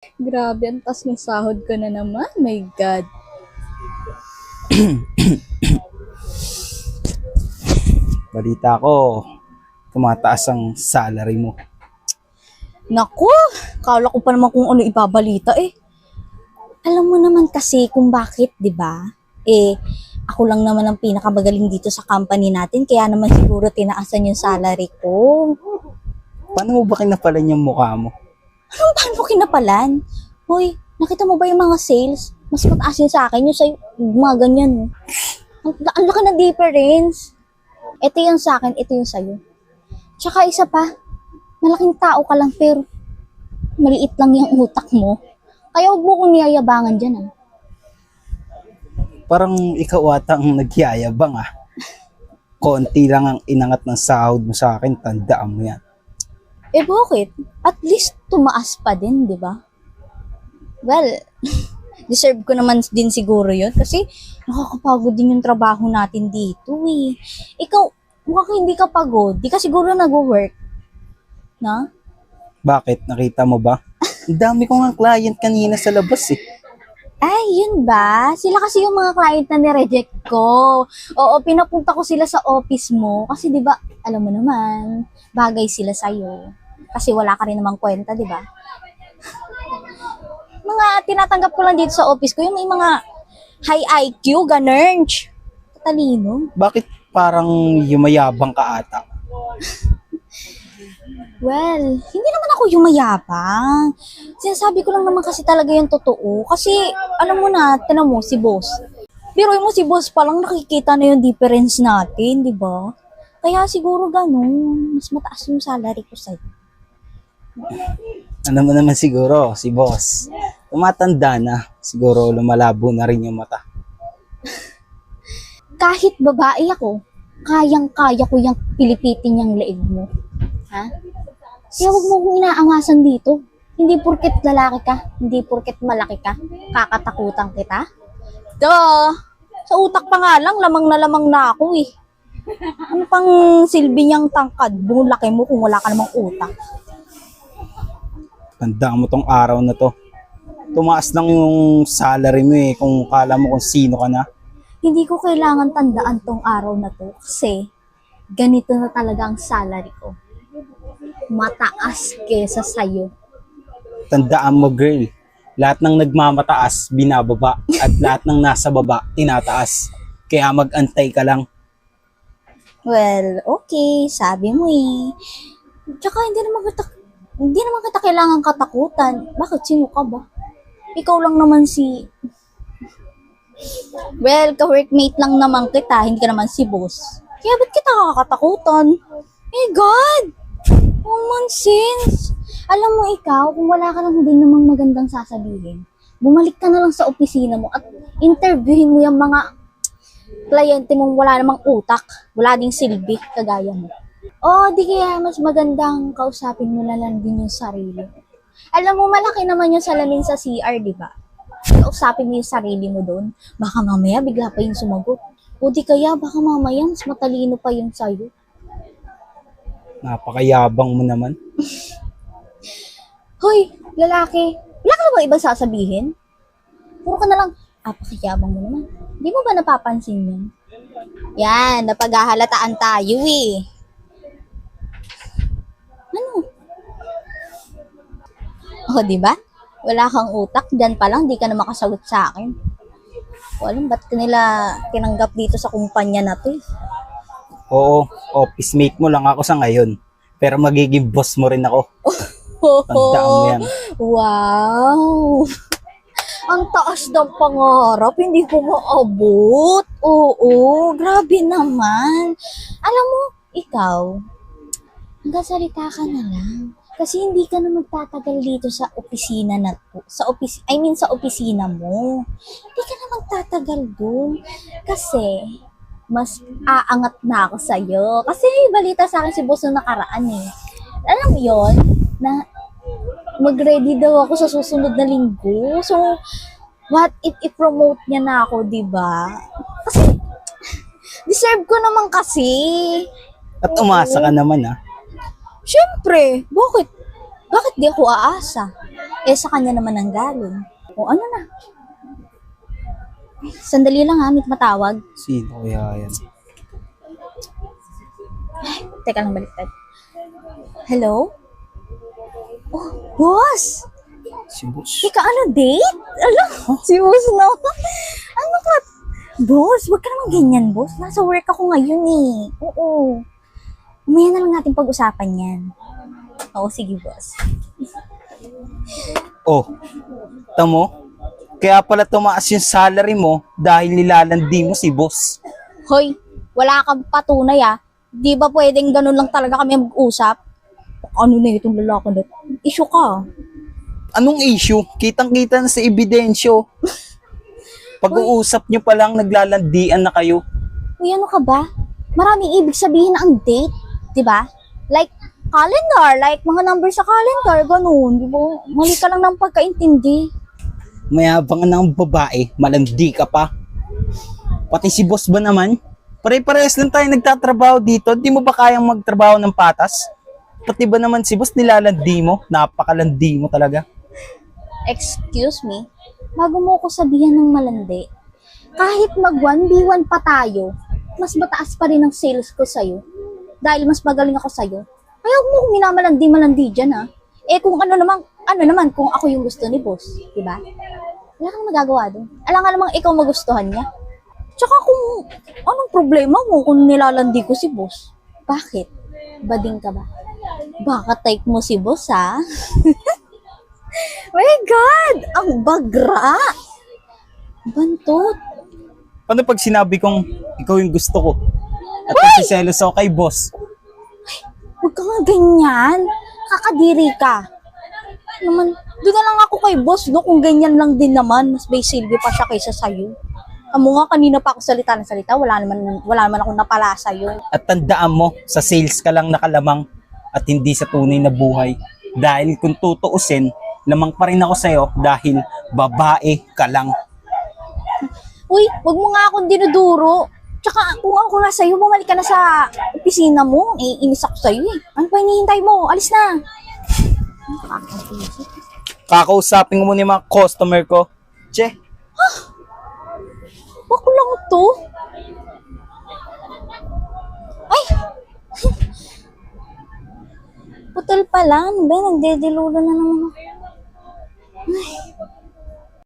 Grabe, ang taas ng sahod ko na naman. My God. Balita ko, tumataas ang salary mo. Naku, kala ko pa naman kung ano ibabalita eh. Alam mo naman kasi kung bakit, di ba? Ako lang naman ang pinakamagaling dito sa company natin, kaya naman siguro tinaasan yung salary ko. Paano mo ba kinapalan yung mukha mo? Paano mo kinapalan? Hoy, nakita mo ba yung mga sales? Mas mataas yun sa akin, yung sa'yo, mga ganyan. Ang laki ng difference. Ito yung sa akin, ito yung sa'yo. Tsaka isa pa, malaking tao ka lang pero maliit lang yung utak mo. Kaya huwag mo kong niyayabangan dyan ah. Parang ikaw ata ang nagyayabang ah. Konti lang ang inangat ng sahod mo sa akin, tandaan mo yan. Bakit? At least tumaas pa din, di ba? Well, deserve ko naman din siguro yun kasi nakakapagod din yung trabaho natin dito eh. Ikaw, mukhang hindi ka pagod. Di ka siguro nag-work. Na? Bakit? Nakita mo ba? Ang dami ko nga client kanina sa labas eh. Ay, yun ba? Sila kasi yung mga client na nireject ko. Oo, pinapunta ko sila sa office mo. Kasi di ba, alam mo naman, bagay sila sa'yo. Kasi wala ka rin namang kwenta, di ba? Mga tinatanggap ko lang dito sa office ko, yung may mga high IQ, ganun. Talino. Bakit parang yumayabang ka ata? Well, hindi naman ako yumayabang. Sinasabi ko lang naman kasi talaga yung totoo. Kasi, alam mo na, tinan mo, si boss. Pero mo si boss pa lang nakikita na yung difference natin, di ba? Kaya siguro ganun, mas mataas yung salary ko sa'yo. Ano mo naman siguro, si boss. Tumatanda na, siguro lumalabo na rin yung mata. Kahit babae ako, kayang-kaya ko yung pilipitin yung leeg mo. Ha? Kaya huwag mo kong inaangasan dito. Hindi porket lalaki ka, hindi porket malaki ka, kakatakutan kita. Duh! Sa utak pa nga lang, lamang na ako eh. Ano pang silbi niyang tangkad? Buong laki mo kung wala ka namang utak. Tandaan mo tong araw na to. Tumaas lang yung salary mo eh, kung kala mo kung sino ka na. Hindi ko kailangan tandaan tong araw na to kasi ganito na talaga ang salary ko. Mataas kesa sa'yo. Tandaan mo girl, lahat ng nagmamataas, binababa. At lahat ng nasa baba, tinataas. Kaya mag-antay ka lang. Well, okay, sabi mo eh. Tsaka hindi naman kita kailangan katakutan. Bakit? Sino ka ba? Ikaw lang naman si... Well, ka-workmate lang naman kita, hindi ka naman si boss. Kaya ba't kita kakatakutan? Eh God! Common sense! Alam mo ikaw, kung wala ka lang din namang magandang sasabihin, bumalik ka na lang sa opisina mo at interviewin mo yung mga kliyente mong wala namang utak, wala ding silbi, kagaya mo. Di kaya mas magandang kausapin mo na lang din yung sarili. Alam mo, malaki naman yung salamin sa CR, di ba? Kausapin mo yung sarili mo doon. Baka mamaya bigla pa yung sumagot. O di kaya baka mamaya mas matalino pa yung sayo. Napakayabang mo naman. Hoy, lalaki, wala ka na ba ibang sasabihin? Puro ka na lang, pakiyabang mo naman. Di mo ba napapansin yun? Yan, napaghahalataan tayo eh. Ano? Di ba? Wala kang utak, dyan pa lang, di ka na makasagot sa akin. Alam, ba't nila tinanggap dito sa kumpanya na to eh? Oo, office mate mo lang ako sa ngayon. Pero magiging boss mo rin ako. Tandaan mo yan. Wow! Ang taas ng pangarap, hindi ko maabot. Oo, grabe naman. Alam mo, ikaw, nagsalita ka na lang. Kasi hindi ka na magtatagal dito sa opisina na to. Sa opisina mo. Hindi ka na magtatagal dun. Kasi, mas aangat na ako sa'yo. Kasi may balita sa akin si boss na nakaraan eh. Alam mo yun, na mag-ready daw ako sa susunod na linggo. So, what if i-promote niya na ako, diba? Kasi, deserve ko naman kasi. At umasa ka naman ah. Siyempre, bakit? Bakit di ako aasa? Sa kanya naman ang galing. O ano na? Sandali lang ha, may matawag. Sino kaya yan? Teka lang, baliktad. Hello? Oh, boss! Si boss. Ika, ano, date? Alam, si boss na. Ano ka? Boss, wag ka naman ganyan, boss. Nasa work ako ngayon eh. Oo. Umaya na lang natin pag-usapan yan. Oo, sige, boss. Oh, tamo? Kaya pala tumaas yung salary mo dahil nilalandi mo si boss. Hoy, wala kang patunay ah. Di ba pwedeng ganun lang talaga kami mag-usap? Ano na itong lalaki na? Issue ka. Anong issue? Kitang-kita na sa ebidensyo. Pag-uusap nyo palang naglalandian na kayo. Uy, ano ka ba? Maraming ibig sabihin na ang date. Di ba? Like, calendar. Like, mga number sa calendar. Ganun. Di ba? Mali ka lang ng pagkaintindi. Mayabang ng babae, malandi ka pa. Pati si boss ba naman? Pare-parehas lang tayo nagtatrabaho dito. Di mo ba kayang magtrabaho ng patas? Pati ba naman si boss nilalandi mo? Napakalandi mo talaga. Excuse me? Bago mo ko sabihan ng malandi, kahit mag 1v1 pa tayo, mas mataas pa rin ang sales ko sa'yo. Dahil mas magaling ako sa'yo. Kaya huwag mo kong minamalandi-malandi dyan ha. Kung ano naman kung ako yung gusto ni boss. Diba? Wala kang magagawa dun. Alam nga namang ikaw magustuhan niya. Tsaka kung anong problema mo kung nilalandi ko si boss? Bakit? Bading ka ba? Baka type mo si boss ha? My God! Ang bagra! Bantot. Paano pag sinabi kong ikaw yung gusto ko? At nagsiselos ako kay boss? Huwag ka nga ganyan. Kakadiri ka. Naman, doon na lang ako kay boss, no? Kung ganyan lang din naman, mas may silbi pa siya kaysa sa'yo. Amo nga, kanina pa ako salita ng salita, wala naman akong napala sa'yo. At tandaan mo, sa sales ka lang nakalamang at hindi sa tunay na buhay. Dahil kung tutuusin, lamang pa rin ako sa'yo dahil babae ka lang. Uy, wag mo nga akong dinuduro. Tsaka kung ako nga sa'yo, bumalik ka na sa opisina mo. Iinis ako sa'yo eh. Ano pa hinihintay mo? Alis na. Kakausapin mo muna yung mga customer ko. Che, Bako lang to. Ay! Putol pa lang. Ba, nagdedilulo na naman ako. Ay.